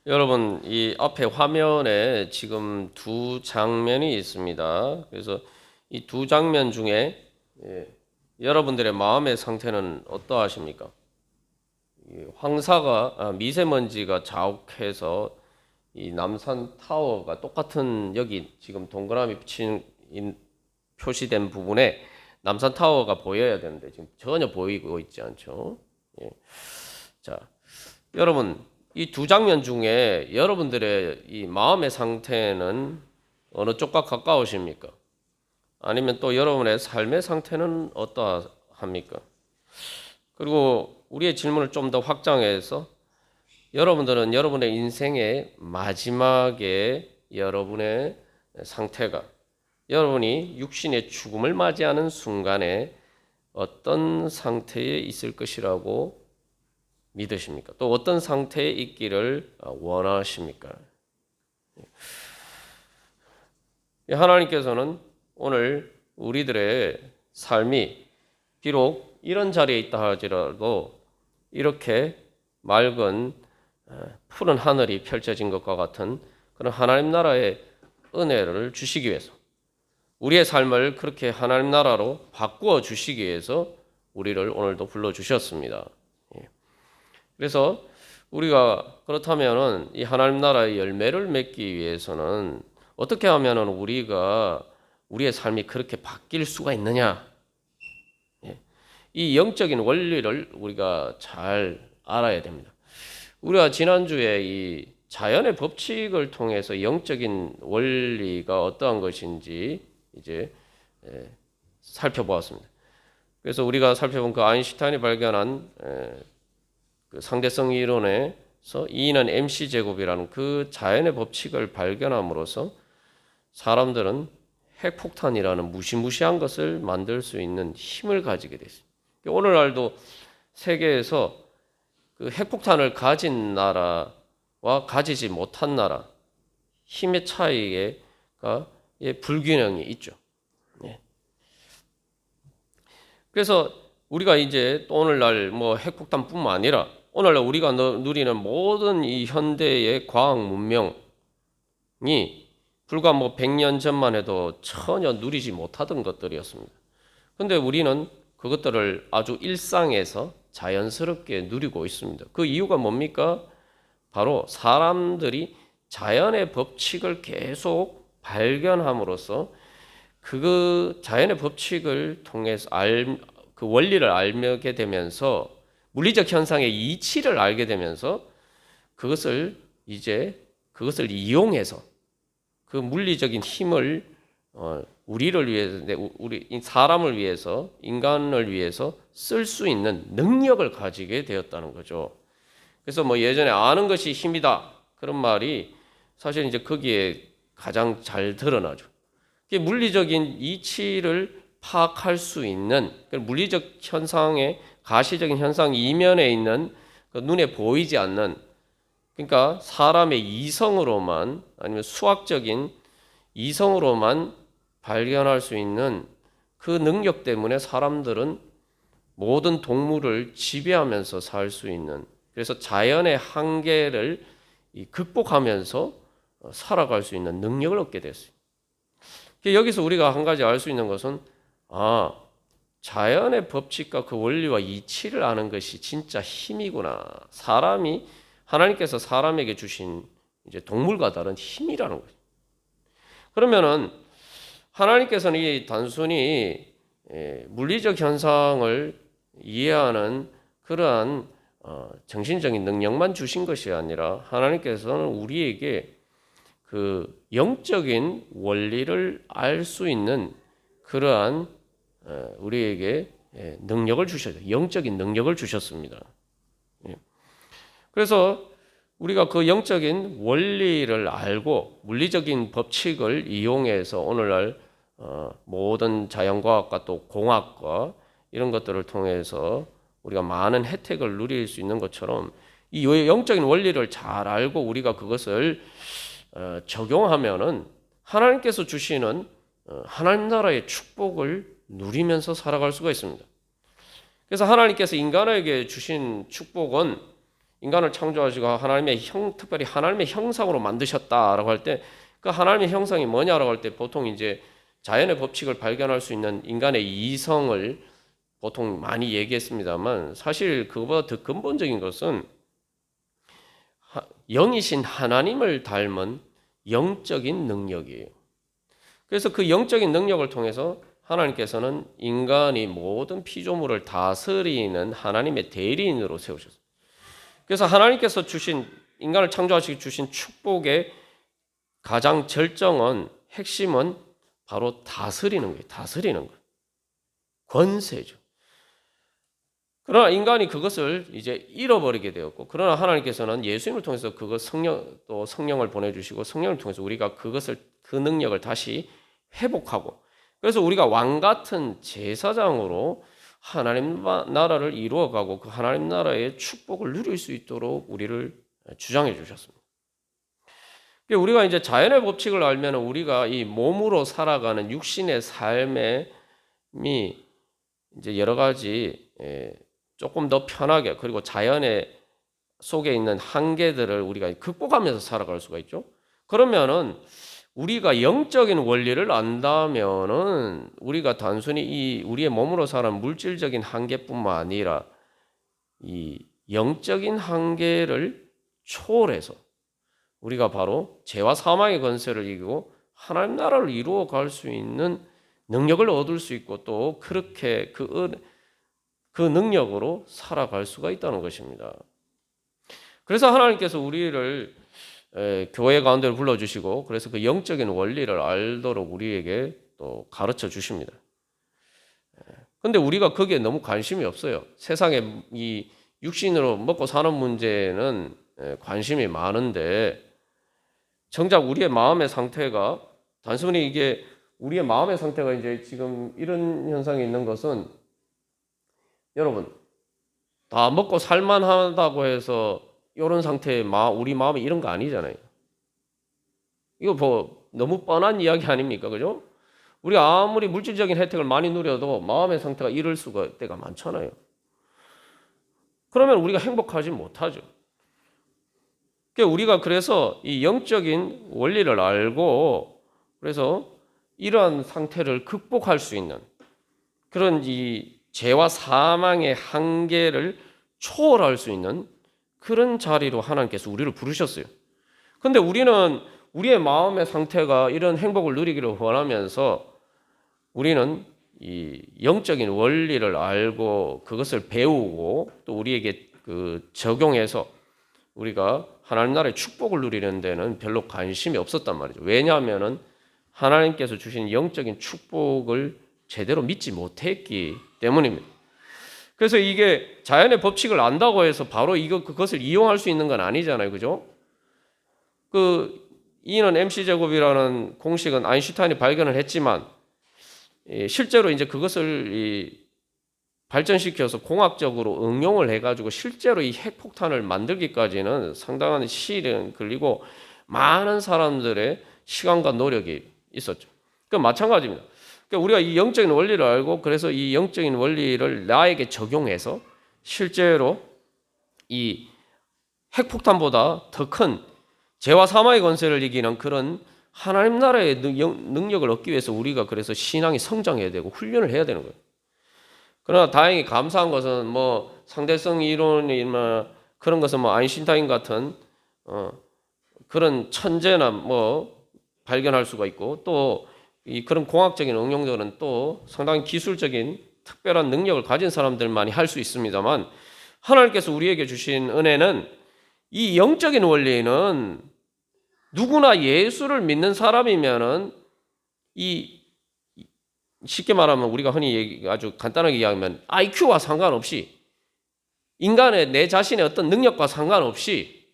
여러분, 이 앞에 화면에 지금 두 장면이 있습니다. 그래서 이 두 장면 중에 여러분들의 마음의 상태는 어떠하십니까? 이 황사가 미세먼지가 자욱해서 이 남산 타워가 똑같은 여기 지금 동그라미 표시된 부분에 남산 타워가 보여야 되는데 지금 전혀 보이고 있지 않죠? 예. 자, 여러분, 이 두 장면 중에 여러분들의 이 마음의 상태는 어느 쪽과 가까우십니까? 아니면 또 여러분의 삶의 상태는 어떠합니까? 그리고 우리의 질문을 좀 더 확장해서 여러분들은 여러분의 인생의 마지막에 여러분의 상태가 여러분이 육신의 죽음을 맞이하는 순간에 어떤 상태에 있을 것이라고 믿으십니까? 또 어떤 상태에 있기를 원하십니까? 하나님께서는 오늘 우리들의 삶이 비록 이런 자리에 있다 할지라도 이렇게 맑은 푸른 하늘이 펼쳐진 것과 같은 그런 하나님 나라의 은혜를 주시기 위해서 우리의 삶을 그렇게 하나님 나라로 바꾸어 주시기 위해서 우리를 오늘도 불러주셨습니다. 그래서 우리가 그렇다면은 이 하나님 나라의 열매를 맺기 위해서는 어떻게 하면은 우리가 우리의 삶이 그렇게 바뀔 수가 있느냐? 이 영적인 원리를 우리가 잘 알아야 됩니다. 우리가 지난주에 이 자연의 법칙을 통해서 영적인 원리가 어떠한 것인지 이제 살펴보았습니다. 그래서 우리가 살펴본 그 아인슈타인이 발견한 그 상대성 이론에서 E는 MC 제곱이라는 그 자연의 법칙을 발견함으로써 사람들은 핵폭탄이라는 무시무시한 것을 만들 수 있는 힘을 가지게 됐습니다. 오늘날도 세계에서 그 핵폭탄을 가진 나라와 가지지 못한 나라 힘의 차이가 불균형이 있죠. 그래서 우리가 이제 또 오늘날 뭐 핵폭탄뿐만 아니라 오늘날 우리가 누리는 모든 이 현대의 과학 문명이 불과 뭐 100년 전만 해도 전혀 누리지 못하던 것들이었습니다. 그런데 우리는 그것들을 아주 일상에서 자연스럽게 누리고 있습니다. 그 이유가 뭡니까? 바로 사람들이 자연의 법칙을 계속 발견함으로써 그 자연의 법칙을 통해서 그 원리를 알게 되면서 물리적 현상의 이치를 알게 되면서 그것을 이용해서 그 물리적인 힘을 우리를 위해서 우리 사람을 위해서 인간을 위해서 쓸 수 있는 능력을 가지게 되었다는 거죠. 그래서 뭐 예전에 아는 것이 힘이다 그런 말이 사실 이제 거기에 가장 잘 드러나죠. 물리적인 이치를 파악할 수 있는 물리적 현상의 가시적인 현상 이면에 있는 그 눈에 보이지 않는 그러니까 사람의 이성으로만 아니면 수학적인 이성으로만 발견할 수 있는 그 능력 때문에 사람들은 모든 동물을 지배하면서 살 수 있는 그래서 자연의 한계를 극복하면서 살아갈 수 있는 능력을 얻게 됐어요. 여기서 우리가 한 가지 알 수 있는 것은 자연의 법칙과 그 원리와 이치를 아는 것이 진짜 힘이구나. 하나님께서 사람에게 주신 이제 동물과 다른 힘이라는 거죠. 그러면은 하나님께서는 이 단순히 물리적 현상을 이해하는 그러한 정신적인 능력만 주신 것이 아니라 하나님께서는 우리에게 그 영적인 원리를 알 수 있는 그러한 우리에게 능력을 주셨어요. 영적인 능력을 주셨습니다. 그래서 우리가 그 영적인 원리를 알고 물리적인 법칙을 이용해서 오늘날 모든 자연과학과 또 공학과 이런 것들을 통해서 우리가 많은 혜택을 누릴 수 있는 것처럼 이 영적인 원리를 잘 알고 우리가 그것을 적용하면은 하나님께서 주시는 하나님 나라의 축복을 누리면서 살아갈 수가 있습니다. 그래서 하나님께서 인간에게 주신 축복은 인간을 창조하시고 특별히 하나님의 형상으로 만드셨다라고 할 때 그 하나님의 형상이 뭐냐라고 할 때 보통 이제 자연의 법칙을 발견할 수 있는 인간의 이성을 보통 많이 얘기했습니다만 사실 그거보다 더 근본적인 것은 영이신 하나님을 닮은 영적인 능력이에요. 그래서 그 영적인 능력을 통해서 하나님께서는 인간이 모든 피조물을 다스리는 하나님의 대리인으로 세우셨어요. 그래서 하나님께서 주신 인간을 창조하시기 주신 축복의 가장 핵심은 바로 다스리는 거예요. 다스리는 거. 권세죠. 그러나 인간이 그것을 이제 잃어버리게 되었고, 그러나 하나님께서는 예수님을 통해서 또 성령을 보내주시고, 성령을 통해서 우리가 그 능력을 다시 회복하고, 그래서 우리가 왕 같은 제사장으로 하나님 나라를 이루어가고 그 하나님 나라의 축복을 누릴 수 있도록 우리를 주장해 주셨습니다. 우리가 이제 자연의 법칙을 알면 우리가 이 몸으로 살아가는 육신의 삶이 이제 여러 가지 조금 더 편하게, 그리고 자연의 속에 있는 한계들을 우리가 극복하면서 살아갈 수가 있죠. 그러면은 우리가 영적인 원리를 안다면은 우리가 단순히 우리의 몸으로 사는 물질적인 한계뿐만 아니라 이 영적인 한계를 초월해서 우리가 바로 죄와 사망의 권세를 이기고 하나님 나라를 이루어 갈 수 있는 능력을 얻을 수 있고, 또 그렇게 그 능력으로 살아갈 수가 있다는 것입니다. 그래서 하나님께서 우리를 교회 가운데로 불러주시고, 그래서 그 영적인 원리를 알도록 우리에게 또 가르쳐 주십니다. 그런데 우리가 거기에 너무 관심이 없어요. 세상에 이 육신으로 먹고 사는 문제는 관심이 많은데, 정작 우리의 마음의 상태가, 단순히 이게 우리의 마음의 상태가 이제 지금 이런 현상이 있는 것은, 여러분, 다 먹고 살만하다고 해서 이런 상태의 우리 마음이 이런 거 아니잖아요. 이거 뭐 너무 뻔한 이야기 아닙니까? 그죠? 우리 아무리 물질적인 혜택을 많이 누려도 마음의 상태가 이럴 때가 많잖아요. 그러면 우리가 행복하지 못하죠. 우리가 그래서 이 영적인 원리를 알고, 그래서 이러한 상태를 극복할 수 있는 그런 이 죄와 사망의 한계를 초월할 수 있는 그런 자리로 하나님께서 우리를 부르셨어요. 그런데 우리는 우리의 마음의 상태가 이런 행복을 누리기를 원하면서 우리는 이 영적인 원리를 알고 그것을 배우고 또 우리에게 적용해서 우리가 하나님 나라의 축복을 누리는 데는 별로 관심이 없었단 말이죠. 왜냐하면은 하나님께서 주신 영적인 축복을 제대로 믿지 못했기 때문입니다. 그래서 이게 자연의 법칙을 안다고 해서 바로 그것을 이용할 수 있는 건 아니잖아요. 그죠? E는 mc 제곱이라는 공식은 아인슈타인이 발견을 했지만, 실제로 이제 그것을 발전시켜서 공학적으로 응용을 해가지고 실제로 이 핵폭탄을 만들기까지는 상당한 시일은 걸리고 많은 사람들의 시간과 노력이 있었죠. 마찬가지입니다. 우리가 이 영적인 원리를 알고, 그래서 이 영적인 원리를 나에게 적용해서 실제로 이 핵폭탄보다 더 큰 죄와 사망의 권세를 이기는 그런 하나님 나라의 능력을 얻기 위해서 우리가 그래서 신앙이 성장해야 되고 훈련을 해야 되는 거예요. 그러나 다행히 감사한 것은 뭐 상대성 이론이나 그런 것은 뭐 아인슈타인 같은 그런 천재나 뭐 발견할 수가 있고, 또 그런 공학적인 응용들은 또 상당히 기술적인 특별한 능력을 가진 사람들만이 할 수 있습니다만, 하나님께서 우리에게 주신 은혜는 이 영적인 원리는 누구나 예수를 믿는 사람이면은 쉽게 말하면 우리가 흔히 아주 간단하게 이야기하면 IQ와 상관없이, 인간의 내 자신의 어떤 능력과 상관없이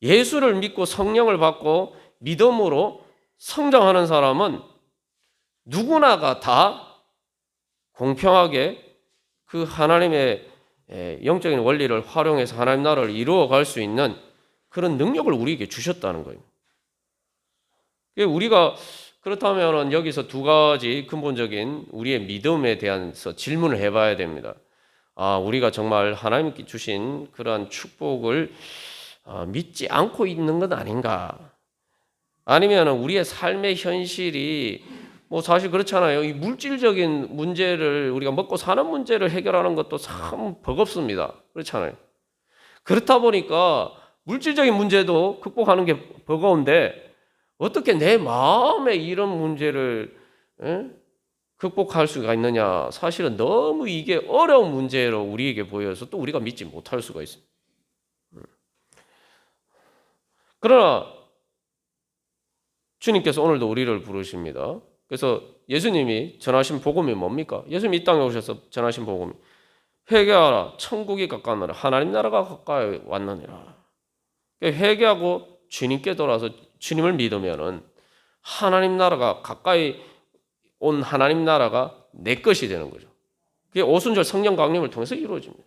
예수를 믿고 성령을 받고 믿음으로 성장하는 사람은 누구나가 다 공평하게 그 하나님의 영적인 원리를 활용해서 하나님 나라를 이루어갈 수 있는 그런 능력을 우리에게 주셨다는 거예요. 우리가 그렇다면 여기서 두 가지 근본적인 우리의 믿음에 대해서 질문을 해봐야 됩니다. 우리가 정말 하나님께 주신 그러한 축복을 믿지 않고 있는 것 아닌가? 아니면 우리의 삶의 현실이 뭐 사실 그렇잖아요. 이 물질적인 문제를 우리가 먹고 사는 문제를 해결하는 것도 참 버겁습니다. 그렇잖아요. 그렇다 보니까 물질적인 문제도 극복하는 게 버거운데 어떻게 내 마음의 이런 문제를 극복할 수가 있느냐? 사실은 너무 이게 어려운 문제로 우리에게 보여서 또 우리가 믿지 못할 수가 있습니다. 그러나 주님께서 오늘도 우리를 부르십니다. 그래서 예수님이 전하신 복음이 뭡니까? 예수님이 이 땅에 오셔서 전하신 복음이 회개하라, 천국이 가까우니라, 하나님 나라가 가까이 왔느니라. 회개하고 주님께 돌아서 주님을 믿으면은 하나님 나라가 가까이 온 하나님 나라가 내 것이 되는 거죠. 그게 오순절 성령 강림을 통해서 이루어집니다.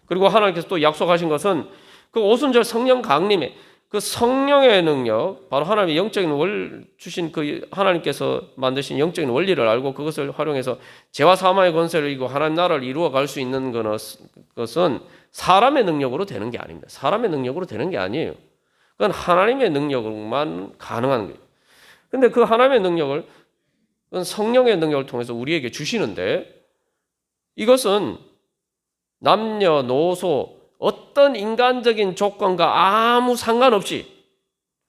그리고 하나님께서 또 약속하신 것은 그 오순절 성령 강림의 그 성령의 능력, 바로 하나님의 영적인 주신 그 하나님께서 만드신 영적인 원리를 알고 그것을 활용해서 죄와 사망의 권세를 이기고 하나님 나라를 이루어갈 수 있는 것은 사람의 능력으로 되는 게 아닙니다. 사람의 능력으로 되는 게 아니에요. 그건 하나님의 능력으로만 가능한 거예요. 그런데 그 하나님의 능력을 그건 성령의 능력을 통해서 우리에게 주시는데 이것은 남녀노소 어떤 인간적인 조건과 아무 상관없이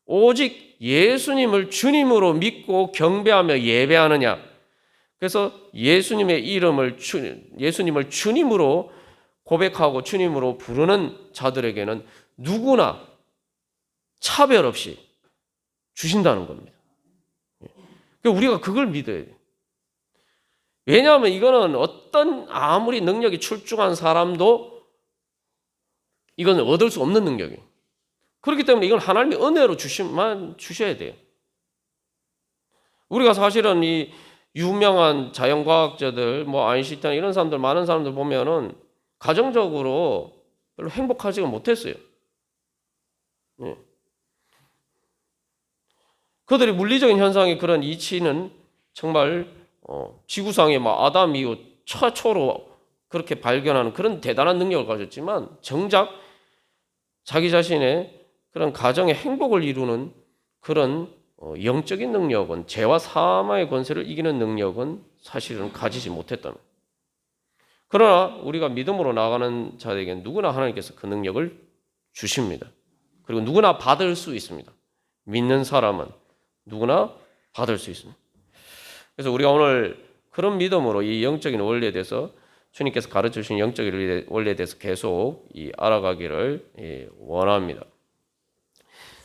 오직 예수님을 주님으로 믿고 경배하며 예배하느냐. 그래서 예수님의 예수님을 주님으로 고백하고 주님으로 부르는 자들에게는 누구나 차별 없이 주신다는 겁니다. 우리가 그걸 믿어야 돼요. 왜냐하면 이거는 어떤 아무리 능력이 출중한 사람도 이건 얻을 수 없는 능력이에요. 그렇기 때문에 이건 하나님의 은혜로 주셔야 돼요. 우리가 사실은 이 유명한 자연과학자들, 뭐 아인슈타인 이런 사람들, 많은 사람들 보면은 가정적으로 별로 행복하지가 못했어요. 네. 그들이 물리적인 현상의 그런 이치는 정말 지구상의 아담 이후 최초로 그렇게 발견하는 그런 대단한 능력을 가졌지만 정작 자기 자신의 그런 가정의 행복을 이루는 그런 영적인 능력은 죄와 사망의 권세를 이기는 능력은 사실은 가지지 못했다는. 그러나 우리가 믿음으로 나가는 자에게 누구나 하나님께서 그 능력을 주십니다. 그리고 누구나 받을 수 있습니다. 믿는 사람은 누구나 받을 수 있습니다. 그래서 우리가 오늘 그런 믿음으로 이 영적인 원리에 대해서 주님께서 가르쳐주신 영적인 원리에 대해서 계속 알아가기를 원합니다.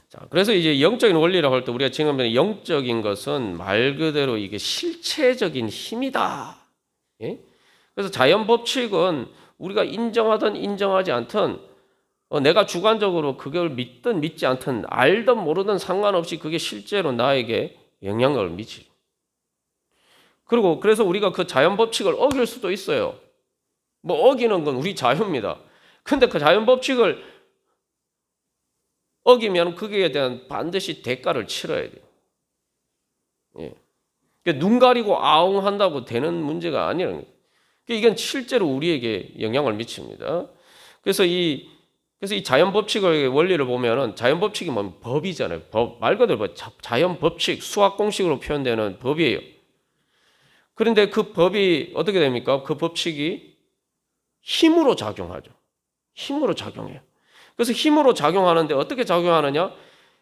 자, 그래서 이제 영적인 원리라고 할 때 우리가 지금 영적인 것은 말 그대로 이게 실체적인 힘이다. 예? 그래서 자연 법칙은 우리가 인정하든 인정하지 않든 내가 주관적으로 그걸 믿든 믿지 않든 알든 모르든 상관없이 그게 실제로 나에게 영향력을 미치죠. 그리고 그래서 우리가 그 자연 법칙을 어길 수도 있어요. 어기는 건 우리 자유입니다. 근데 그 자연 법칙을 어기면 거기에 대한 반드시 대가를 치러야 돼요. 예. 그러니까 눈 가리고 아웅한다고 되는 문제가 아니라는 거예요. 이건 실제로 우리에게 영향을 미칩니다. 그래서 이 자연 법칙의 원리를 보면은 자연 법칙이 법이잖아요. 말 그대로 자연 법칙, 수학 공식으로 표현되는 법이에요. 그런데 그 법이 어떻게 됩니까? 그 법칙이 힘으로 작용하죠. 힘으로 작용해요. 그래서 힘으로 작용하는데 어떻게 작용하느냐?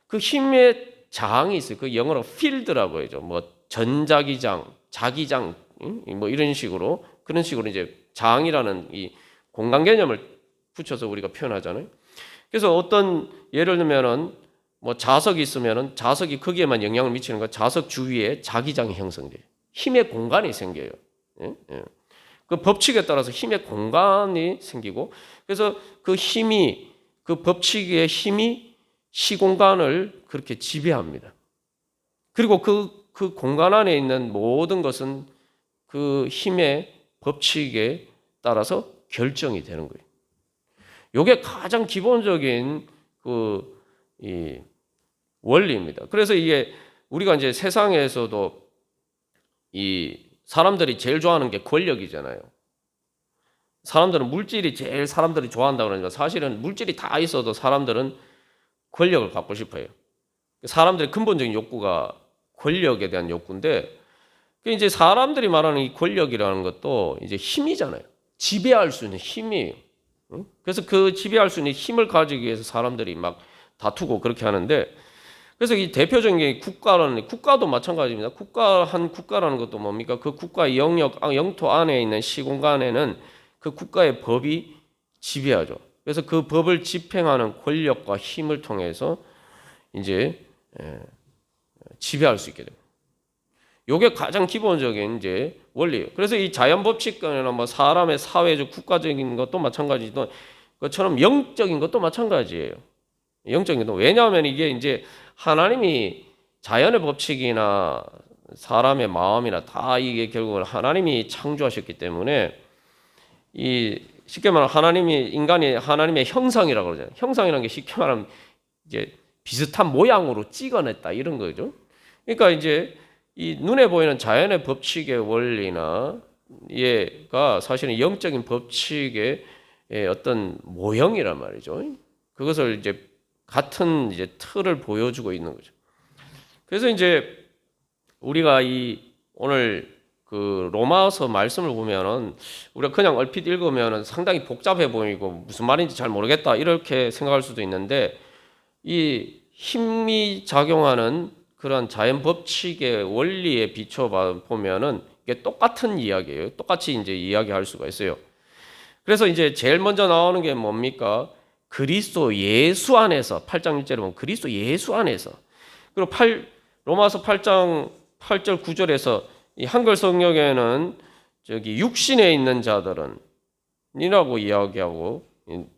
그 힘의 장이 있어요. 그 영어로 필드라고 하죠. 전자기장, 자기장, 이런 식으로 그런 식으로 이제 장이라는 이 공간 개념을 붙여서 우리가 표현하잖아요. 그래서 어떤 예를 들면은 자석이 있으면은 자석이 거기에만 영향을 미치는 거 자석 주위에 자기장이 형성돼요. 힘의 공간이 생겨요. 예? 예. 그 법칙에 따라서 힘의 공간이 생기고 그래서 그 법칙의 힘이 시공간을 그렇게 지배합니다. 그리고 그 공간 안에 있는 모든 것은 그 힘의 법칙에 따라서 결정이 되는 거예요. 이게 가장 기본적인 이 원리입니다. 그래서 이게 우리가 이제 세상에서도 이 사람들이 제일 좋아하는 게 권력이잖아요. 사람들은 물질이 제일 사람들이 좋아한다고 그러니까 사실은 물질이 다 있어도 사람들은 권력을 갖고 싶어요. 사람들의 근본적인 욕구가 권력에 대한 욕구인데 이제 사람들이 말하는 이 권력이라는 것도 이제 힘이잖아요. 지배할 수 있는 힘이에요. 그래서 그 지배할 수 있는 힘을 가지기 위해서 사람들이 막 다투고 그렇게 하는데 그래서 이 대표적인 게 국가도 마찬가지입니다. 한 국가라는 것도 뭡니까? 그 국가의 영토 안에 있는 시공간에는 그 국가의 법이 지배하죠. 그래서 그 법을 집행하는 권력과 힘을 통해서 이제 지배할 수 있게 됩니다. 요게 가장 기본적인 이제 원리예요. 그래서 이 자연 법칙이나 뭐 사람의 사회적 국가적인 것도 마찬가지도 것처럼 영적인 것도 마찬가지예요. 영적인 것도 왜냐하면 이게 이제 하나님이 자연의 법칙이나 사람의 마음이나 다 이게 결국은 하나님이 창조하셨기 때문에 이 쉽게 말하면 인간이 하나님의 형상이라고 그러잖아요. 형상이라는 게 쉽게 말하면 이제 비슷한 모양으로 찍어냈다 이런 거죠. 그러니까 이제 이 눈에 보이는 자연의 법칙의 원리나 얘가 사실은 영적인 법칙의 어떤 모형이란 말이죠. 그것을 이제 같은 이제 틀을 보여주고 있는 거죠. 그래서 이제 우리가 오늘 그 로마서 말씀을 보면은 우리가 그냥 얼핏 읽으면은 상당히 복잡해 보이고 무슨 말인지 잘 모르겠다 이렇게 생각할 수도 있는데 이 힘이 작용하는 그런 자연 법칙의 원리에 비춰 보면은 이게 똑같은 이야기예요. 똑같이 이제 이야기할 수가 있어요. 그래서 이제 제일 먼저 나오는 게 뭡니까? 그리스도 예수 안에서 8장 1절에 보면 그리스도 예수 안에서 그리고 로마서 8장 8절 9절에서 이 한글 성경에는 저기 육신에 있는 자들은 이라고 이야기하고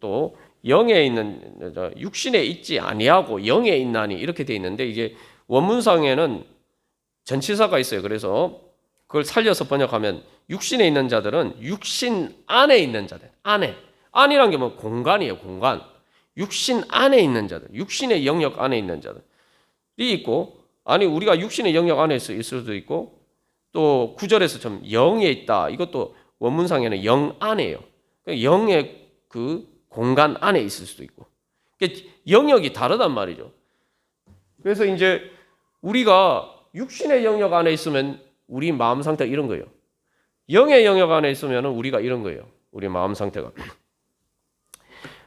또 영에 있는 육신에 있지 아니하고 영에 있나니 이렇게 돼 있는데 이게 원문상에는 전치사가 있어요. 그래서 그걸 살려서 번역하면 육신에 있는 자들은 육신 안에 있는 자들 안이란 게 뭐 공간이에요. 공간. 육신 안에 있는 자들, 육신의 영역 안에 있는 자들이 있고 아니 우리가 육신의 영역 안에 있을 수도 있고 또 9절에서 좀 영에 있다. 이것도 원문상에는 영 안에요. 영의 그 공간 안에 있을 수도 있고 영역이 다르단 말이죠. 그래서 이제 우리가 육신의 영역 안에 있으면 우리 마음 상태가 이런 거예요. 영의 영역 안에 있으면 우리가 이런 거예요. 우리 마음 상태가.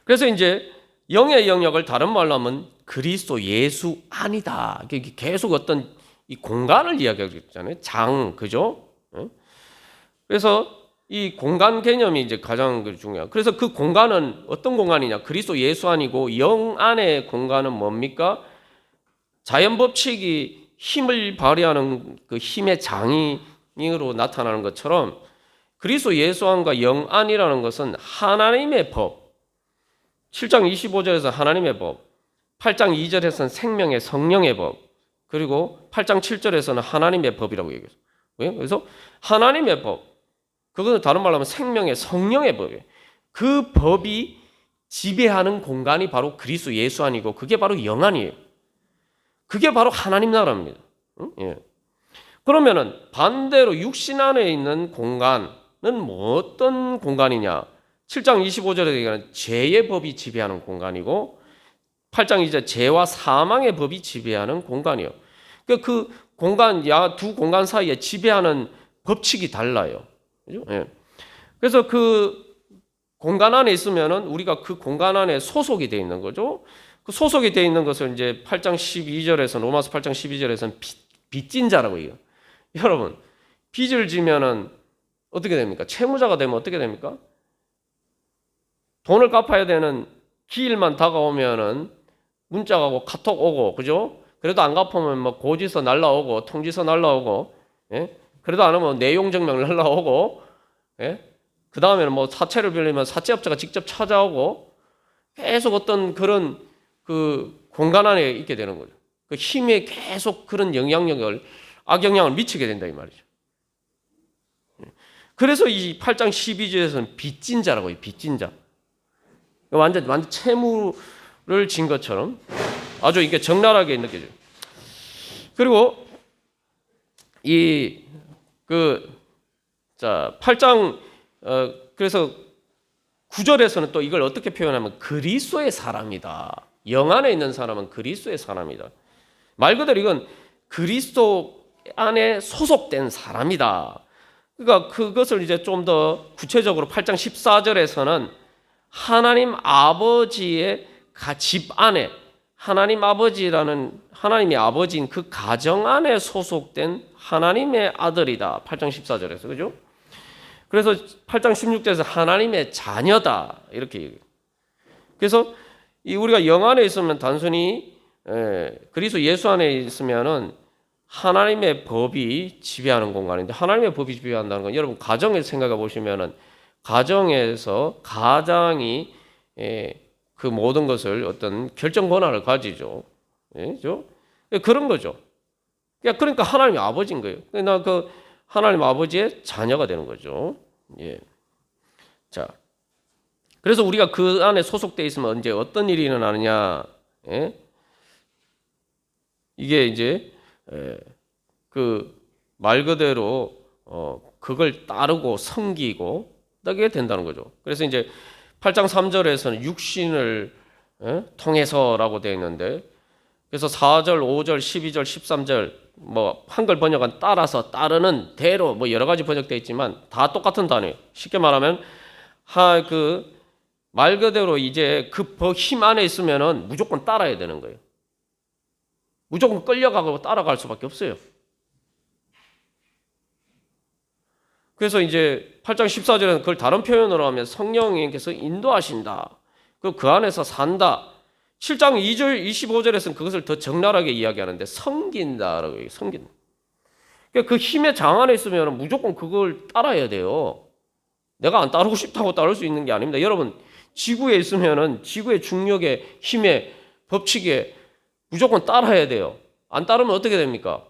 그래서 이제 영의 영역을 다른 말로 하면 그리스도 예수 안이다. 계속 어떤 이 공간을 이야기하고 있잖아요. 그죠? 그래서 이 공간 개념이 이제 가장 중요해요. 그래서 그 공간은 어떤 공간이냐? 그리스도 예수 안이고 영 안의 공간은 뭡니까? 자연 법칙이 힘을 발휘하는 그 힘의 장인으로 나타나는 것처럼 그리스도 예수 안과 영 안이라는 것은 하나님의 법. 7장 25절에서 하나님의 법, 8장 2절에서는 생명의 성령의 법, 그리고 8장 7절에서는 하나님의 법이라고 얘기해요. 그래서 하나님의 법, 그것은 다른 말로 하면 생명의 성령의 법이에요. 그 법이 지배하는 공간이 바로 그리스도 예수 안이고 그게 바로 영 안이에요. 그게 바로 하나님 나라입니다. 예. 그러면은 반대로 육신 안에 있는 공간은 뭐 어떤 공간이냐? 7장 25절에 얘기하는 죄의 법이 지배하는 공간이고 8장 2절 죄와 사망의 법이 지배하는 공간이에요. 그 공간, 두 공간 사이에 지배하는 법칙이 달라요. 그죠? 예. 그래서 그 공간 안에 있으면은 우리가 그 공간 안에 소속이 되어 있는 거죠. 그 소속이 되어 있는 것을 이제 8장 12절에서 로마서 8장 12절에서는 빚진 자라고 해요. 여러분, 빚을 지면은 어떻게 됩니까? 채무자가 되면 어떻게 됩니까? 돈을 갚아야 되는 기일만 다가오면은 문자가 오고 카톡 오고, 그죠? 그래도 안 갚으면 뭐 고지서 날라오고, 통지서 날라오고, 예? 그래도 안 하면 내용 증명 날라오고, 예? 그 다음에는 뭐 사채를 빌리면 사채업자가 직접 찾아오고, 계속 어떤 그런 그 공간 안에 있게 되는 거죠. 그 힘에 계속 그런 악영향을 미치게 된다, 이 말이죠. 그래서 이 8장 12절에서는 빚진 자라고 해요, 빚진 자. 완전 채무를 진 것처럼 아주 이게 적나라하게 느껴져요. 그리고 8장 그래서 9절에서는 또 이걸 어떻게 표현하면 그리스도의 사람이다. 영 안에 있는 사람은 그리스도의 사람이다. 말 그대로 이건 그리스도 안에 소속된 사람이다. 그러니까 그것을 이제 좀 더 구체적으로 8장 14절에서는 하나님 아버지의 집 안에 하나님 아버지라는 하나님이 아버지인 그 가정 안에 소속된 하나님의 아들이다. 8장 14절에서 그죠? 그래서 8장 16절에서 하나님의 자녀다 이렇게 얘기해요. 그래서 우리가 영 안에 있으면 단순히 그리스도 예수 안에 있으면은 하나님의 법이 지배하는 공간인데 하나님의 법이 지배한다는 건 여러분 가정에서 생각해 보시면은 가정에서 가장이 그 모든 것을 어떤 결정 권한을 가지죠. 그렇죠? 그런 거죠. 그러니까 하나님의 아버지인 거예요. 나 그 하나님 아버지의 자녀가 되는 거죠. 예. 자, 그래서 우리가 그 안에 소속돼 있으면 언제 어떤 일이 일어나느냐? 예? 이게 이제 그 말 그대로 그걸 따르고 섬기고 하게 된다는 거죠. 그래서 이제 8장 3절에서는 육신을 통해서라고 되어 있는데 그래서 4절, 5절, 12절, 13절 뭐 한글 번역은 따라서 따르는 대로 뭐 여러 가지 번역되어 있지만 다 똑같은 단어예요. 쉽게 말하면 그 말 그대로 이제 그 힘 안에 있으면은 무조건 따라야 되는 거예요. 무조건 끌려가고 따라갈 수밖에 없어요. 그래서 이제 8장 14절에는 그걸 다른 표현으로 하면 성령님께서 인도하신다. 그리고 그 안에서 산다. 7장 2절 25절에서는 그것을 더 적나라하게 이야기하는데 섬긴다라고 얘기해요. 섬긴다. 그러니까 그 힘의 장 안에 있으면 무조건 그걸 따라야 돼요. 내가 안 따르고 싶다고 따를 수 있는 게 아닙니다. 여러분 지구에 있으면은 지구의 중력의 힘의 법칙에 무조건 따라야 돼요. 안 따르면 어떻게 됩니까?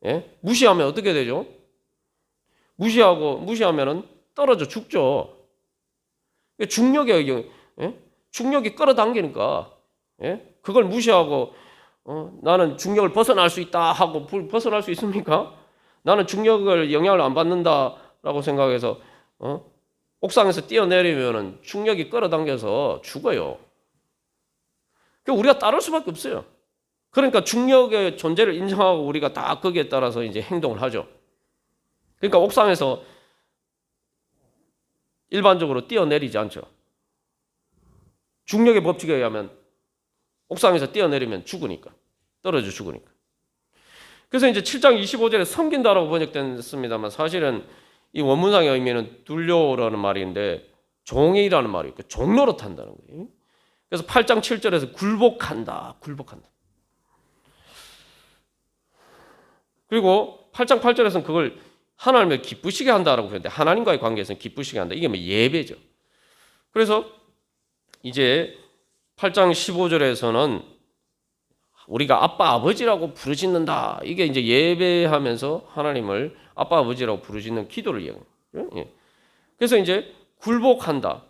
예? 무시하면 어떻게 되죠? 무시하면은 떨어져 죽죠. 중력이 중력이 끌어당기니까 그걸 무시하고 나는 중력을 벗어날 수 있다 하고 벗어날 수 있습니까? 나는 중력을 영향을 안 받는다라고 생각해서 옥상에서 뛰어내리면은 중력이 끌어당겨서 죽어요. 우리가 따를 수밖에 없어요. 그러니까 중력의 존재를 인정하고 우리가 다 거기에 따라서 이제 행동을 하죠. 그러니까 옥상에서 일반적으로 뛰어내리지 않죠. 중력의 법칙에 의하면 옥상에서 뛰어내리면 죽으니까. 떨어져 죽으니까. 그래서 이제 7장 25절에 섬긴다라고 번역됐습니다만 사실은 이 원문상의 의미는 둘료라는 말인데 종이라는 말이에요. 종로로 탄다는 거예요. 그래서 8장 7절에서 굴복한다. 그리고 8장 8절에서는 그걸 하나님을 기쁘시게 한다라고 그러는데 하나님과의 관계에서는 기쁘시게 한다. 이게 뭐 예배죠. 그래서 이제 8장 15절에서는 우리가 아빠 아버지라고 부르짖는다. 이게 이제 예배하면서 하나님을 아빠 아버지라고 부르짖는 기도를 이야기해요. 그래서 이제 굴복한다.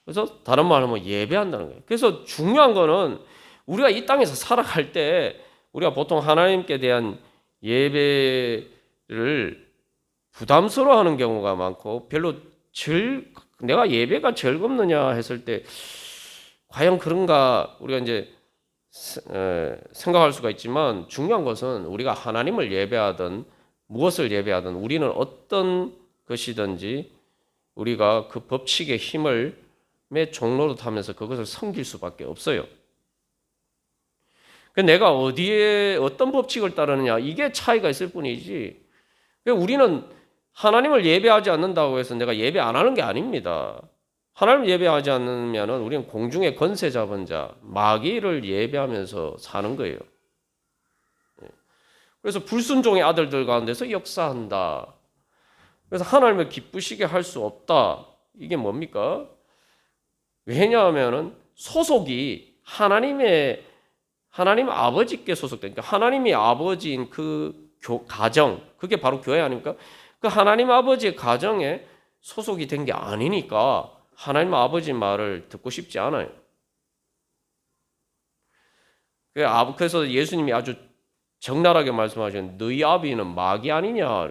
그래서 다른 말로 하면 예배한다는 거예요. 그래서 중요한 거는 우리가 이 땅에서 살아갈 때 우리가 보통 하나님께 대한 예배를 부담스러워하는 경우가 많고 별로 내가 예배가 즐겁느냐 했을 때 과연 그런가 우리가 이제 생각할 수가 있지만 중요한 것은 우리가 하나님을 예배하든 무엇을 예배하든 우리는 어떤 것이든지 우리가 그 법칙의 힘을 매 종로로 타면서 그것을 섬길 수밖에 없어요. 내가 어디에 어떤 법칙을 따르느냐 이게 차이가 있을 뿐이지 우리는 하나님을 예배하지 않는다고 해서 내가 예배 안 하는 게 아닙니다. 하나님을 예배하지 않으면 우리는 공중의 권세 잡은 자 마귀를 예배하면서 사는 거예요. 그래서 불순종의 아들들 가운데서 역사한다. 그래서 하나님을 기쁘시게 할 수 없다. 이게 뭡니까? 왜냐하면 소속이 하나님 아버지께 소속되니까 하나님이 아버지인 그 가정 그게 바로 교회 아닙니까? 그 하나님 아버지의 가정에 소속이 된 게 아니니까 하나님 아버지 말을 듣고 싶지 않아요. 그래서 예수님이 아주 적나라하게 말씀하신 너희 아비는 마귀 아니냐.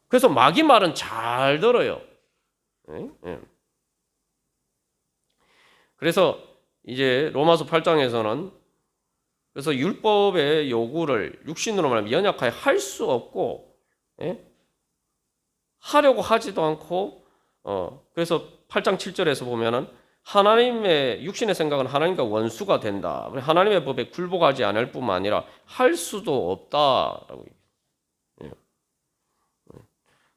그래서 마귀 말은 잘 들어요. 예? 예. 그래서 이제 로마서 8장에서는 그래서 율법의 요구를 육신으로 말하면 연약하게 할 수 없고, 예? 하려고 하지도 않고, 그래서 8장 7절에서 보면은 하나님의 육신의 생각은 하나님과 원수가 된다. 하나님의 법에 굴복하지 않을 뿐만 아니라 할 수도 없다라고. 예.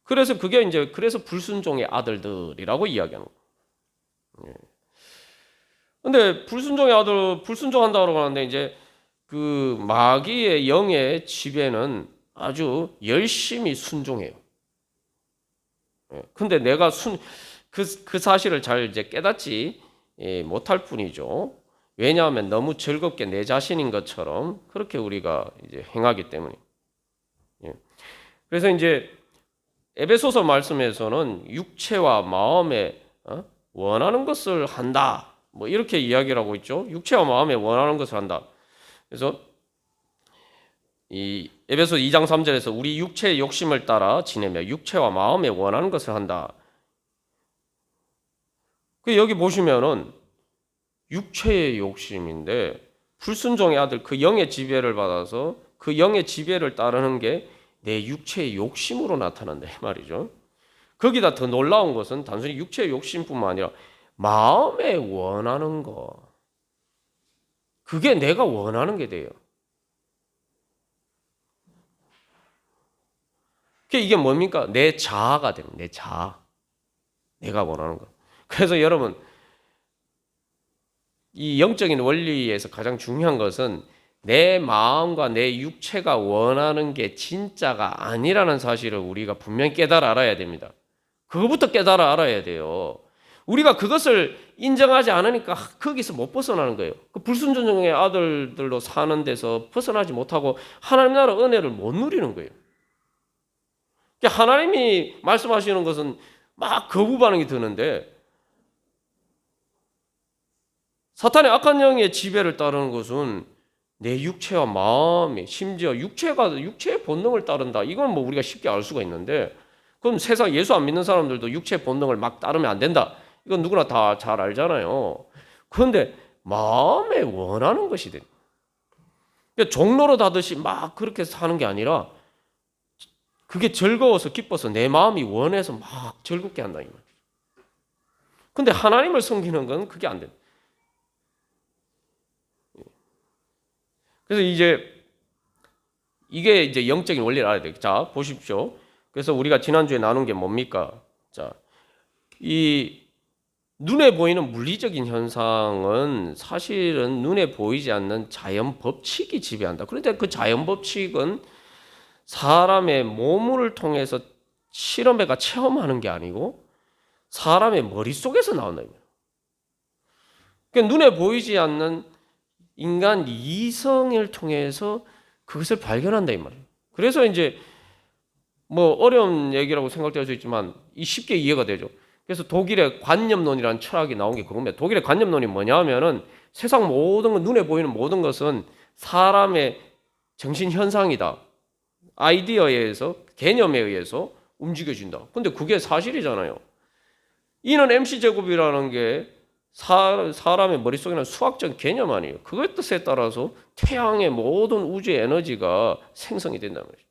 그래서 그게 이제 그래서 불순종의 아들들이라고 이야기하는 거예요. 예. 근데 불순종의 아들 불순종한다고 하는데 이제 그 마귀의 영의 지배는 아주 열심히 순종해요. 예. 근데 내가 그 사실을 잘 이제 깨닫지 못할 뿐이죠. 왜냐하면 너무 즐겁게 내 자신인 것처럼 그렇게 우리가 이제 행하기 때문에. 예. 그래서 이제 에베소서 말씀에서는 육체와 마음에 원하는 것을 한다. 뭐 이렇게 이야기를 하고 있죠. 육체와 마음에 원하는 것을 한다. 그래서 이 에베소 2장 3절에서 우리 육체의 욕심을 따라 지내며 육체와 마음에 원하는 것을 한다. 그 여기 보시면은 육체의 욕심인데 불순종의 아들 그 영의 지배를 받아서 그 영의 지배를 따르는 게 내 육체의 욕심으로 나타난다 이 말이죠. 거기다 더 놀라운 것은 단순히 육체의 욕심뿐만 아니라 마음에 원하는 거. 그게 내가 원하는 게 돼요. 이게 뭡니까? 내 자아가 됩니다. 내 자아. 내가 원하는 거. 그래서 여러분 이 영적인 원리에서 가장 중요한 것은 내 마음과 내 육체가 원하는 게 진짜가 아니라는 사실을 우리가 분명히 깨달아 알아야 됩니다. 그거부터 깨달아 알아야 돼요. 우리가 그것을 인정하지 않으니까 거기서 못 벗어나는 거예요. 그 불순종의 아들들로 사는 데서 벗어나지 못하고 하나님 나라 은혜를 못 누리는 거예요. 하나님이 말씀하시는 것은 막 거부 반응이 드는데 사탄의 악한 영의 지배를 따르는 것은 내 육체와 마음이 심지어 육체의 본능을 따른다. 이건 뭐 우리가 쉽게 알 수가 있는데 그럼 세상 예수 안 믿는 사람들도 육체의 본능을 막 따르면 안 된다. 이건 누구나 다 잘 알잖아요. 그런데 마음에 원하는 것이 돼. 그러니까 종로로 다듯이 막 그렇게 사는 게 아니라 그게 즐거워서 기뻐서 내 마음이 원해서 막 즐겁게 한다 이 말이에요. 근데 하나님을 섬기는 건 그게 안 돼. 그래서 이게 이제 영적인 원리를 알아야 돼요. 자, 보십시오. 그래서 우리가 지난주에 나눈 게 뭡니까? 자, 이 눈에 보이는 물리적인 현상은 사실은 눈에 보이지 않는 자연 법칙이 지배한다. 그런데 그 자연 법칙은 사람의 몸을 통해서 실험해가 체험하는 게 아니고 사람의 머릿속에서 나온다. 그러니까 눈에 보이지 않는 인간 이성을 통해서 그것을 발견한다 이 말이에요. 그래서 이제 뭐 어려운 얘기라고 생각될 수 있지만 쉽게 이해가 되죠. 그래서 독일의 관념론이라는 철학이 나온 게 그겁니다. 독일의 관념론이 뭐냐면은 세상 모든 것, 눈에 보이는 모든 것은 사람의 정신 현상이다. 아이디어에 의해서, 개념에 의해서 움직여진다. 근데 그게 사실이잖아요. E는 mc제곱이라는 게 사람의 머릿속에는 수학적 개념 아니에요. 그것 뜻에 따라서 태양의 모든 우주의 에너지가 생성이 된다는 거죠.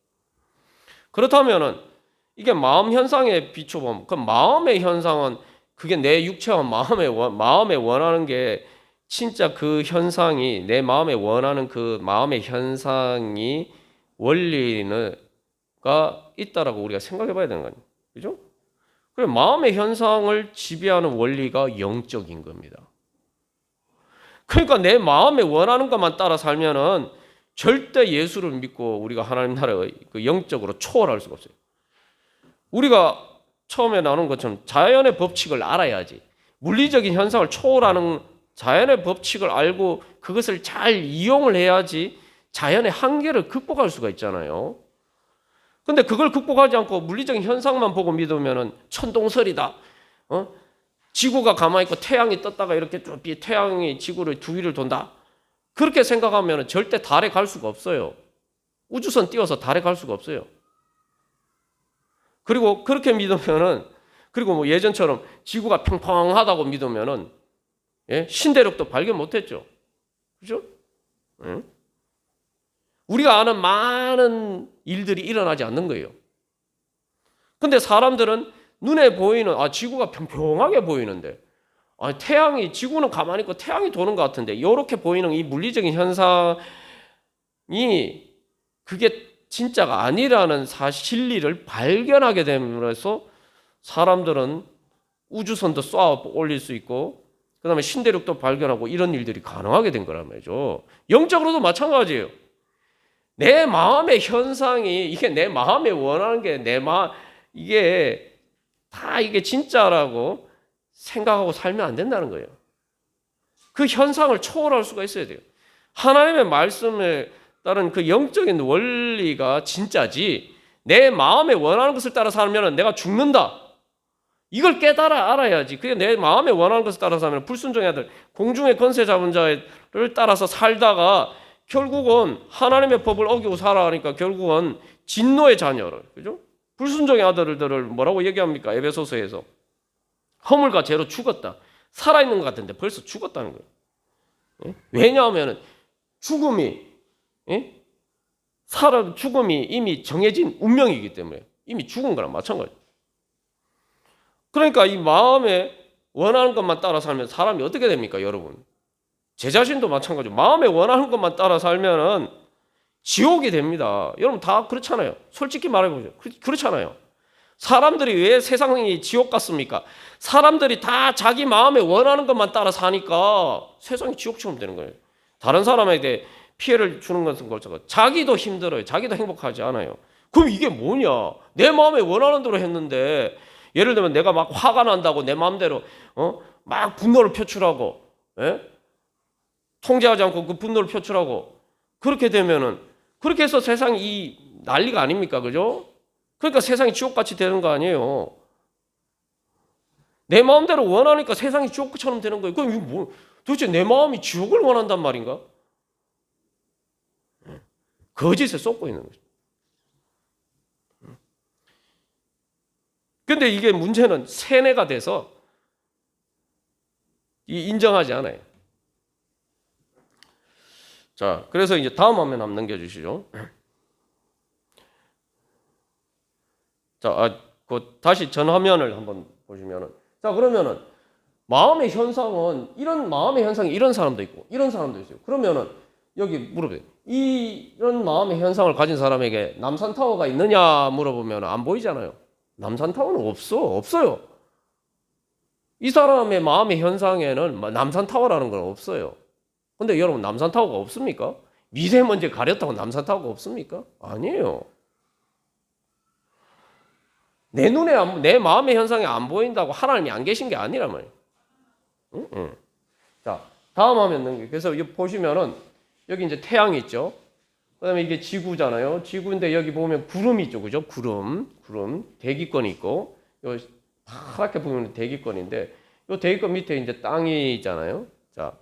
그렇다면은 이게 마음 현상에 비춰보면 그 마음의 현상은 그게 내 육체와 마음에 원하는 게 진짜 그 현상이 내 마음에 원하는 그 마음의 현상이 원리가 있다라고 우리가 생각해 봐야 되는 거 아니에요. 그죠? 그래 마음의 현상을 지배하는 원리가 영적인 겁니다. 그러니까 내 마음에 원하는 것만 따라 살면은 절대 예수를 믿고 우리가 하나님 나라의 그 영적으로 초월할 수가 없어요. 우리가 처음에 나눈 것처럼 자연의 법칙을 알아야지. 물리적인 현상을 초월하는 자연의 법칙을 알고 그것을 잘 이용을 해야지 자연의 한계를 극복할 수가 있잖아요. 근데 그걸 극복하지 않고 물리적인 현상만 보고 믿으면은 천동설이다. 지구가 가만히 있고 태양이 떴다가 이렇게 태양이 지구를 두 위를 돈다. 그렇게 생각하면 절대 달에 갈 수가 없어요. 우주선 띄워서 달에 갈 수가 없어요. 그리고 그렇게 믿으면은 그리고 뭐 예전처럼 지구가 평평하다고 믿으면은 신대륙도 발견 못했죠. 그죠? 우리가 아는 많은 일들이 일어나지 않는 거예요. 근데 사람들은 눈에 보이는 지구가 평평하게 보이는데 태양이 지구는 가만히 있고 태양이 도는 것 같은데 이렇게 보이는 이 물리적인 현상이 그게 진짜가 아니라는 진리를 발견하게 됨으로써 사람들은 우주선도 쏘아 올릴 수 있고 그 다음에 신대륙도 발견하고 이런 일들이 가능하게 된 거란 말이죠. 영적으로도 마찬가지예요. 내 마음의 현상이 이게 내 마음에 원하는 게 이게 다 이게 진짜라고 생각하고 살면 안 된다는 거예요. 그 현상을 초월할 수가 있어야 돼요. 하나님의 말씀에 따른 그 영적인 원리가 진짜지 내 마음에 원하는 것을 따라 살면 내가 죽는다. 이걸 알아야지. 그게 내 마음에 원하는 것을 따라 살면 불순종의 아들, 공중의 권세 잡은 자를 따라서 살다가 결국은 하나님의 법을 어기고 살아가니까 결국은 진노의 자녀를, 그죠? 불순종의 아들들을 뭐라고 얘기합니까? 에베소서에서 허물과 죄로 죽었다. 살아있는 것 같은데 벌써 죽었다는 거예요. 왜냐하면 죽음이 이미 정해진 운명이기 때문에 이미 죽은 거랑 마찬가지예요. 그러니까 이 마음에 원하는 것만 따라 살면 사람이 어떻게 됩니까, 여러분? 제 자신도 마찬가지로 마음에 원하는 것만 따라 살면은 지옥이 됩니다. 여러분 다 그렇잖아요. 솔직히 말해보죠. 그렇잖아요. 사람들이 왜 세상이 지옥 같습니까? 사람들이 다 자기 마음에 원하는 것만 따라 사니까 세상이 지옥처럼 되는 거예요. 다른 사람에게 피해를 주는 것은 그렇죠. 자기도 힘들어요. 자기도 행복하지 않아요. 그럼 이게 뭐냐? 내 마음에 원하는 대로 했는데 예를 들면 내가 막 화가 난다고 내 마음대로 막 분노를 표출하고 통제하지 않고 그 분노를 표출하고 그렇게 되면은 그렇게 해서 세상이 이 난리가 아닙니까? 그죠? 그러니까 세상이 지옥같이 되는 거 아니에요. 내 마음대로 원하니까 세상이 지옥처럼 되는 거예요. 그럼 이거 도대체 내 마음이 지옥을 원한단 말인가? 거짓에 쏟고 있는 거죠. 근데 이게 문제는 세뇌가 돼서 인정하지 않아요. 자, 그래서 이제 다음 화면 한번 넘겨주시죠. 자, 다시 전 화면을 한번 보시면은, 자, 그러면은 마음의 현상은 이런 마음의 현상이 이런 사람도 있고 이런 사람도 있어요. 그러면은 여기 물어봐요. 이런 마음의 현상을 가진 사람에게 남산타워가 있느냐 물어보면 안 보이잖아요. 남산타워는 없어요. 이 사람의 마음의 현상에는 남산타워라는 건 없어요. 근데 여러분 남산타워가 없습니까? 미세먼지 가렸다고 남산타워가 없습니까? 아니에요. 내 눈에 내 마음의 현상이 안 보인다고 하나님이 안 계신 게 아니란 말이에요. 응. 자, 다음 화면 넘겨. 그래서 여기 보시면은 여기 이제 태양이 있죠. 그다음에 이게 지구잖아요. 지구인데 여기 보면 구름이 있죠, 그죠? 구름, 대기권이 있고, 요 파랗게 보면 대기권인데, 요 대기권 밑에 이제 땅이 있잖아요. 자,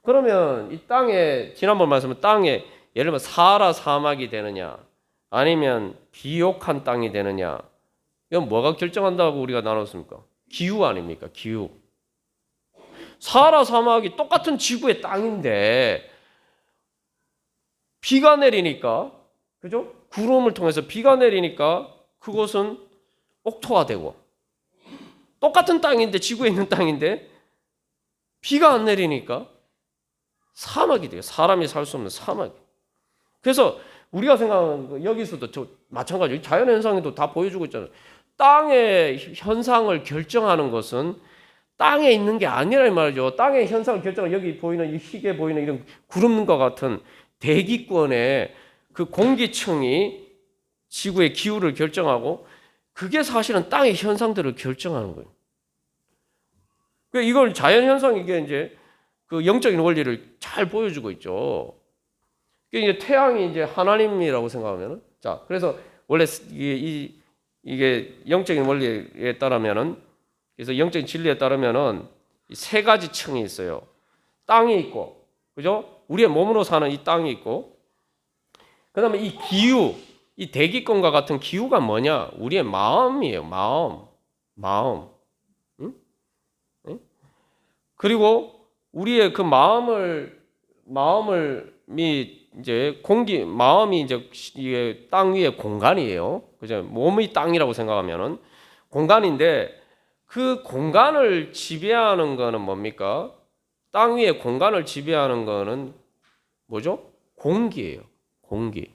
그러면 이 땅에 지난번 말씀은 땅에 예를 들면 사하라 사막이 되느냐, 아니면 비옥한 땅이 되느냐, 이건 뭐가 결정한다고 우리가 나눴습니까? 기후 아닙니까? 기후. 사하라 사막이 똑같은 지구의 땅인데 비가 내리니까, 그죠? 구름을 통해서 비가 내리니까 그곳은 옥토화되고, 똑같은 땅인데 지구에 있는 땅인데 비가 안 내리니까 사막이 돼요. 사람이 살 수 없는 사막이. 그래서 우리가 생각하는 여기서도 마찬가지로 자연현상에도 다 보여주고 있잖아요. 땅의 현상을 결정하는 것은 땅에 있는 게 아니라 이 말이죠. 땅의 현상을 결정하는 여기 보이는 이 희게 보이는 이런 구름과 같은 대기권의 그 공기층이 지구의 기후를 결정하고 그게 사실은 땅의 현상들을 결정하는 거예요. 이걸 자연현상 이게 이제 그 영적인 원리를 잘 보여주고 있죠. 이게 태양이 이제 하나님이라고 생각하면은 자, 그래서 원래 이게 영적인 원리에 따르면은 그래서 영적인 진리에 따르면은 세 가지 층이 있어요. 땅이 있고, 그죠? 우리의 몸으로 사는 이 땅이 있고, 그다음에 이 기후, 이 대기권과 같은 기후가 뭐냐? 우리의 마음이에요. 마음. 마음. 응? 응? 그리고 우리의 그 마음을 이제 마음이 이제 이게 땅 위의 공간이에요. 그죠? 몸이 땅이라고 생각하면은 공간인데 그 공간을 지배하는 거는 뭡니까? 땅 위의 공간을 지배하는 거는 뭐죠? 공기예요. 공기.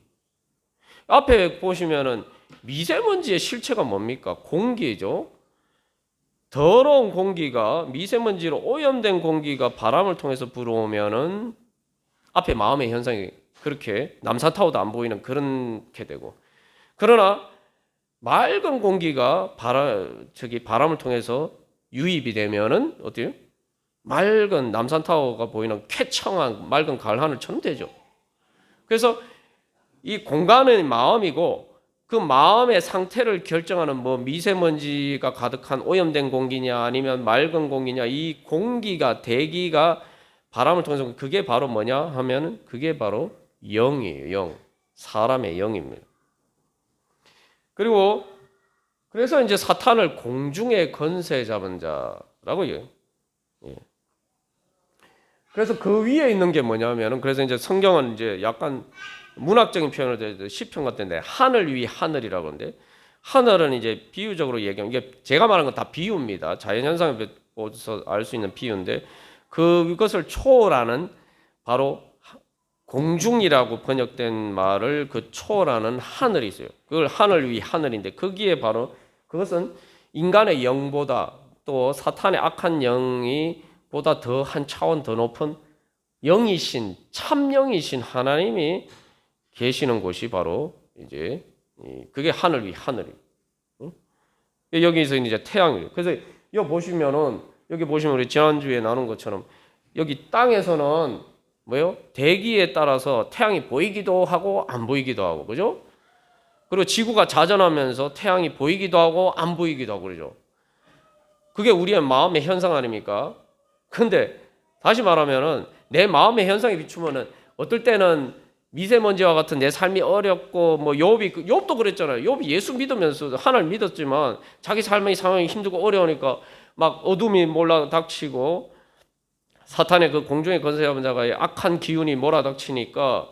앞에 보시면은 미세먼지의 실체가 뭡니까? 공기죠. 더러운 공기가 미세먼지로 오염된 공기가 바람을 통해서 불어오면은 앞에 마음의 현상이 그렇게 남산타워도 안 보이는 그렇게 되고, 그러나 맑은 공기가 바람을 통해서 유입이 되면은 어때요? 맑은 남산타워가 보이는 쾌청한 맑은 가을 하늘처럼 되죠. 그래서 이 공간은 마음이고 그 마음의 상태를 결정하는 뭐 미세먼지가 가득한 오염된 공기냐 아니면 맑은 공기냐, 이 공기가 대기가 바람을 통해서 그게 바로 뭐냐 하면 그게 바로 영이에요. 영. 사람의 영입니다. 그리고 그래서 이제 사탄을 공중의 건세 잡은 자라고 해요. 예. 그래서 그 위에 있는 게 뭐냐면은, 그래서 이제 성경은 이제 약간 문학적인 표현을 해서 시편 같은데 하늘 위 하늘이라고 하는데, 하늘은 이제 비유적으로 얘기하면 이게 제가 말하는 건 다 비유입니다. 자연 현상을 보고서 알 수 있는 비유인데, 그것을 초월하는 바로 공중이라고 번역된 말을 그 초월하는 하늘이 있어요. 그걸 하늘 위 하늘인데, 거기에 바로 그것은 인간의 영보다 또 사탄의 악한 영이 보다 더 한 차원 더 높은 영이신 참영이신 하나님이 계시는 곳이 바로 이제 그게 하늘 위 하늘이. 여기서 이제 태양이. 그래서 여기 보시면은 우리 지난주에 나눈 것처럼 여기 땅에서는 뭐요? 대기에 따라서 태양이 보이기도 하고 안 보이기도 하고, 그죠? 그리고 지구가 자전하면서 태양이 보이기도 하고 안 보이기도 하고 그러죠. 그게 우리의 마음의 현상 아닙니까? 근데 다시 말하면은 내 마음의 현상에 비추면은 어떨 때는 미세먼지와 같은 내 삶이 어렵고, 뭐 욥도 그랬잖아요. 욥이 예수 믿으면서 하나님 믿었지만 자기 삶의 상황이 힘들고 어려우니까 막 어둠이 몰아닥치고 사탄의 그 공중의 건세 잡은 자가 악한 기운이 몰아닥치니까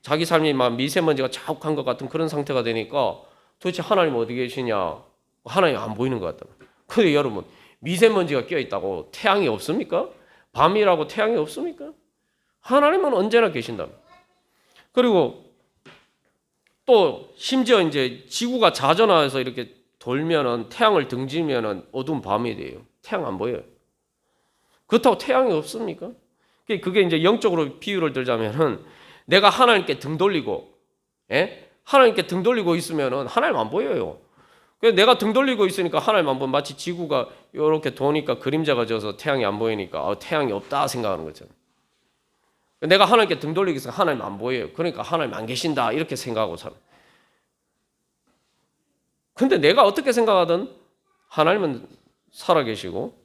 자기 삶이 막 미세먼지가 자욱한 것 같은 그런 상태가 되니까 도대체 하나님 어디 계시냐? 하나님 안 보이는 것 같다. 근데 여러분, 미세먼지가 껴있다고 태양이 없습니까? 밤이라고 태양이 없습니까? 하나님은 언제나 계신다. 그리고 또 심지어 이제 지구가 자전화해서 이렇게 돌면은 태양을 등지면은 어두운 밤이 돼요. 태양 안 보여요. 그렇다고 태양이 없습니까? 그게 이제 영적으로 비유를 들자면은 내가 하나님께 등 돌리고, 하나님께 등 돌리고 있으면은 하나님 안 보여요. 그래서 내가 등 돌리고 있으니까 하나님 안 보면 마치 지구가 이렇게 도니까 그림자가 져서 태양이 안 보이니까 태양이 없다 생각하는 거잖아요. 내가 하나님께 등 돌리고 있으니까 하나님 안 보여요. 그러니까 하나님 안 계신다 이렇게 생각하고 살아. 근데 내가 어떻게 생각하든 하나님은 살아계시고,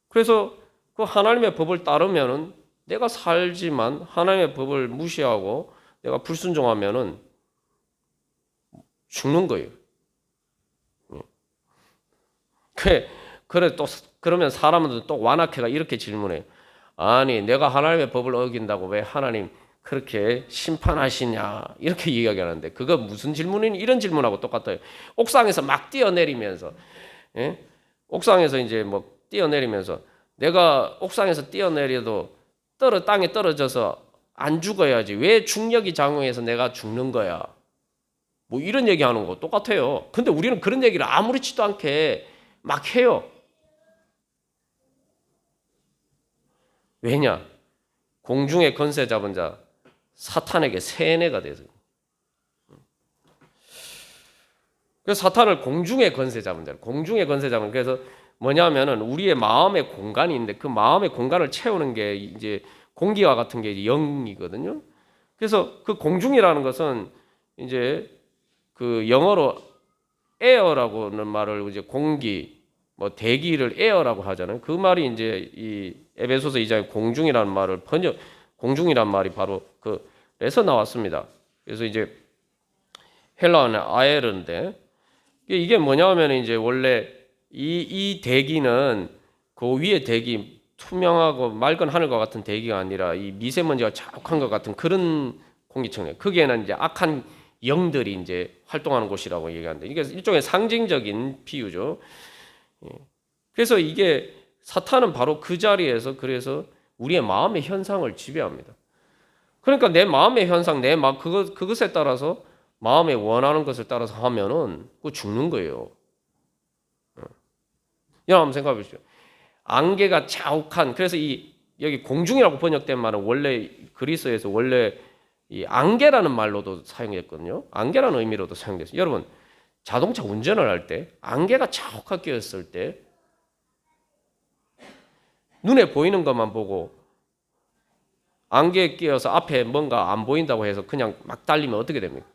그래서 그 하나님의 법을 따르면은 내가 살지만 하나님의 법을 무시하고 내가 불순종하면은 죽는 거예요. 그래 또 그러면 사람들은 또 완악해가 이렇게 질문해요. 아니 내가 하나님의 법을 어긴다고 왜 하나님 그렇게 심판하시냐 이렇게 이야기하는데, 그거 무슨 질문이니? 이런 질문하고 똑같아요. 옥상에서 막 뛰어내리면서, 옥상에서 이제 뭐 뛰어내리면서 내가 옥상에서 뛰어내려도 땅에 떨어져서 안 죽어야지 왜 중력이 작용해서 내가 죽는 거야? 뭐 이런 얘기하는 거 똑같아요. 근데 우리는 그런 얘기를 아무렇지도 않게 막 해요. 왜냐? 공중의 건세 잡은 자 사탄에게 세뇌가 돼서. 그래서 사탄을 공중의 건세 잡은 자, 공중의 건세 잡은, 그래서 뭐냐면은 우리의 마음의 공간이 있는데 그 마음의 공간을 채우는 게 이제 공기와 같은 게 영이거든요. 그래서 그 공중이라는 것은 이제 그 영어로 에어라고는 말을 이제 공기, 뭐 대기를 에어라고 하잖아요. 그 말이 이제 이 에베소서 2장에 공중이라는 말을 공중이란 말이 바로 그래서 나왔습니다. 그래서 이제 헬라어는 아에르인데 이게 뭐냐면 이제 원래 이 대기는 그 위에 대기 투명하고 맑은 하늘과 같은 대기가 아니라 이 미세먼지가 자욱한 것 같은 그런 공기층이에요. 거기에는 이제 악한 영들이 이제 활동하는 곳이라고 얘기하는데 이게 일종의 상징적인 비유죠. 그래서 이게 사탄은 바로 그 자리에서 그래서 우리의 마음의 현상을 지배합니다. 그러니까 내 마음의 현상, 그것에 따라서 마음에 원하는 것을 따라서 하면은 그 죽는 거예요. 여러분 한번 생각해 보십시오. 안개가 자욱한 그래서 여기 공중이라고 번역된 말은 원래 그리스어에서 원래 이 안개라는 말로도 사용했거든요. 안개라는 의미로도 사용됐어요. 여러분 자동차 운전을 할 때 안개가 자욱하게 끼었을 때 눈에 보이는 것만 보고 안개에 끼어서 앞에 뭔가 안 보인다고 해서 그냥 막 달리면 어떻게 됩니까?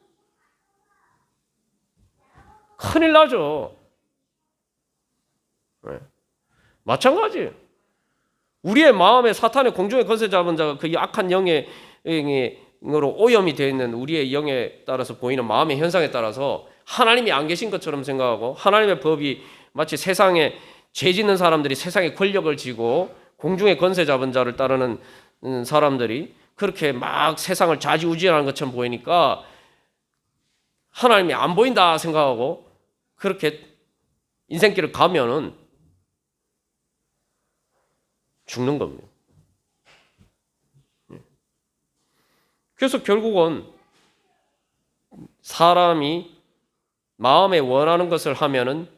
큰일 나죠. 네. 마찬가지. 우리의 마음에 사탄의 공중의 권세 잡은 자가 그 악한 영으로 오염이 되어 있는 우리의 영에 따라서 보이는 마음의 현상에 따라서 하나님이 안 계신 것처럼 생각하고 하나님의 법이 마치 세상에 죄 짓는 사람들이 세상에 권력을 쥐고 공중의 권세 잡은 자를 따르는 사람들이 그렇게 막 세상을 좌지우지하는 것처럼 보이니까 하나님이 안 보인다 생각하고 그렇게 인생길을 가면은 죽는 겁니다. 그래서 결국은 사람이 마음에 원하는 것을 하면은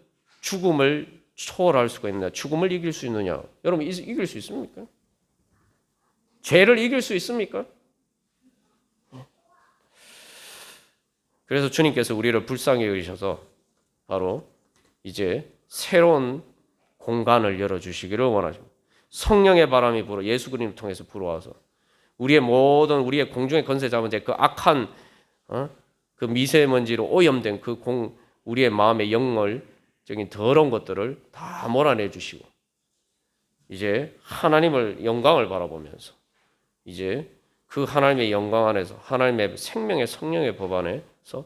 죽음을 초월할 수가 있느냐? 죽음을 이길 수 있느냐? 여러분 이길 수 있습니까? 죄를 이길 수 있습니까? 그래서 주님께서 우리를 불쌍히 여기셔서 바로 이제 새로운 공간을 열어주시기를 원하십니다. 성령의 바람이 불어 예수 그리스도를 통해서 불어와서 우리의 모든 우리의 공중의 권세 잡은 자 그 악한 그 미세먼지로 오염된 우리의 마음의 영물적인 더러운 것들을 다 몰아내 주시고 이제 하나님을 영광을 바라보면서 이제 그 하나님의 영광 안에서 하나님의 생명의 성령의 법 안에서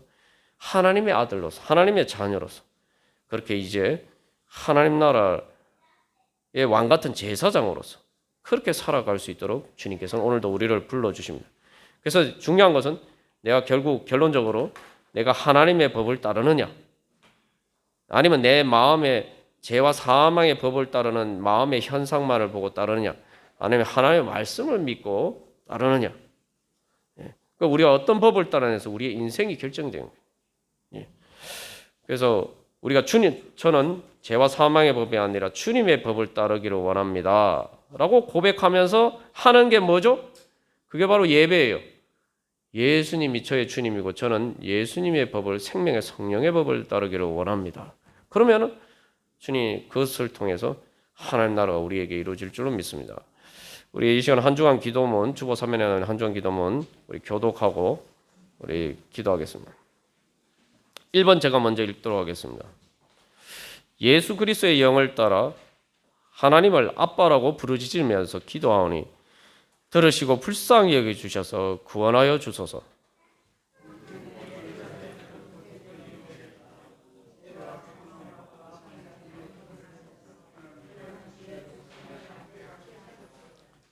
하나님의 아들로서 하나님의 자녀로서 그렇게 이제 하나님 나라의 왕 같은 제사장으로서 그렇게 살아갈 수 있도록 주님께서는 오늘도 우리를 불러주십니다. 그래서 중요한 것은 내가 결국 결론적으로 내가 하나님의 법을 따르느냐 아니면 내 마음의 죄와 사망의 법을 따르는 마음의 현상만을 보고 따르느냐 아니면 하나님의 말씀을 믿고 따르느냐. 그러니까 우리가 어떤 법을 따르면서 우리의 인생이 결정된 거예요. 그래서 우리가 저는 죄와 사망의 법이 아니라 주님의 법을 따르기를 원합니다 라고 고백하면서 하는 게 뭐죠? 그게 바로 예배예요. 예수님이 저의 주님이고 저는 예수님의 법을 생명의 성령의 법을 따르기를 원합니다. 그러면 주님 그것을 통해서 하나님 나라가 우리에게 이루어질 줄로 믿습니다. 우리 이 시간 한 주간 기도문 주보 3면에는 한 주간 기도문 우리 교독하고 우리 기도하겠습니다. 1번 제가 먼저 읽도록 하겠습니다. 예수 그리스도의 영을 따라 하나님을 아빠라고 부르짖으면서 기도하오니 들으시고 불쌍히 여겨주셔서 구원하여 주소서.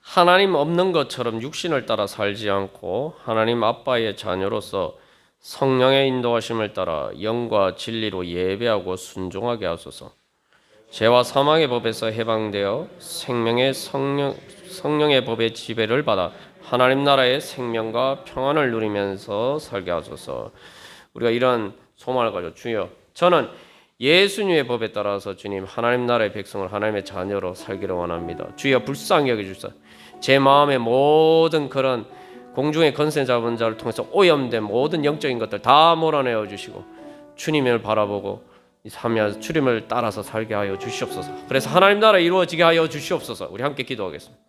하나님 없는 것처럼 육신을 따라 살지 않고 하나님 아빠의 자녀로서 성령의 인도하심을 따라 영과 진리로 예배하고 순종하게 하소서. 죄와 사망의 법에서 해방되어 생명의 성령의 법의 지배를 받아 하나님 나라의 생명과 평안을 누리면서 살게 하소서. 우리가 이런 소망을 가지고 주여 저는 예수님의 법에 따라서 주님 하나님 나라의 백성을 하나님의 자녀로 살기를 원합니다. 주여 불쌍히 여겨주소서. 제 마음의 모든 그런 공중의 권세 잡은 자를 통해서 오염된 모든 영적인 것들 다 몰아내어 주시고 주님을 바라보고 주님을 따라서 살게 하여 주시옵소서. 그래서 하나님 나라 이루어지게 하여 주시옵소서. 우리 함께 기도하겠습니다.